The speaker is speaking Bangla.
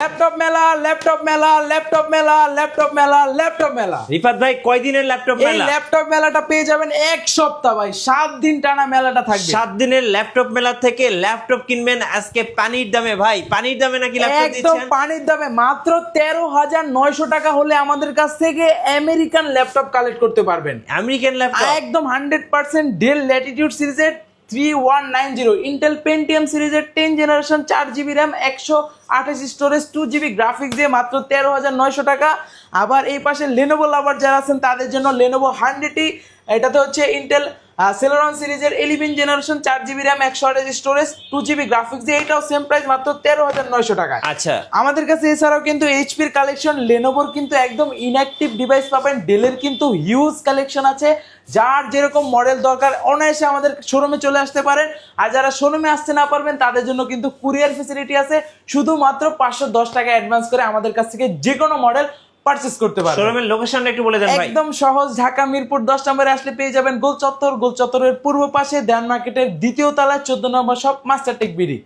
ল্যাপটপ মেলা, ল্যাপটপ মেলা, ল্যাপটপ মেলা, ল্যাপটপ মেলা, ল্যাপটপ মেলা। রিফাত ভাই কয়দিনের ল্যাপটপ এই মেলা? ল্যাপটপ মেলাটা পেয়ে যাবেন এক সপ্তাহ ভাই, 7 দিন টানা মেলাটা থাকবে। 7 দিনের ল্যাপটপ মেলা থেকে ল্যাপটপ কিনবেন আজকে পানির দামে। ভাই পানির দামে নাকি ল্যাপটপ একদম দিচ্ছেন? পানির দামে মাত্র 13,900 টাকা হলে আমাদের কাছ থেকে আমেরিকান ল্যাপটপ কালেক্ট করতে পারবেন। আমেরিকান ল্যাপটপ একদম 100% ডেল ল্যাটিটিউড সিরিজের 3190 ইন্টেল পেন্টিয়াম সিরিজের 10 generation 4GB RAM 128 storage 2GB graphics দিয়ে মাত্র 13,900 টাকা। আবার এই পাশে লেনোভো লাভার যারা আছেন তাদের জন্য লেনোভো 100টি, এটাতে হচ্ছে ইন্টেল সেলেরন সিরিজের 11 generation 4GB RAM 128 storage 2GB graphics দিয়ে, এটাও সেম প্রাইস মাত্র 13,900 টাকায়। আচ্ছা আমাদের কাছে এছাড়াও কিন্তু এইচপির কালেকশন, লেনোভোর কিন্তু একদম ইনঅ্যাক্টিভ ডিভাইস পাবেন, ডেলের কিন্তু হিউজ কালেকশন আছে। যার যেরকম মডেল দরকার অনায়াসে আমাদের শোরুমে চলে আসতে পারেন। আর যারা শোরুমে আসতে না পারবেন তাদের জন্য কিন্তু কুরিয়ার ফ্যাসিলিটি আছে, শুধুমাত্র 510 টাকা অ্যাডভান্স করে আমাদের কাছ থেকে যে কোনো মডেল পারচেজ করতে পারবেন। শোরুমের লোকেশনটা একটু বলে দেন ভাই। একদম সহজ, ঢাকা মিরপুর 10 নম্বরে আসলে পেয়ে যাবেন গোল চত্বর, গোল চত্বরের পূর্ব পাশে দেয়ান মার্কেটের দ্বিতীয় তলায় 14 নম্বর শপ মাস্টার টেক বিডি।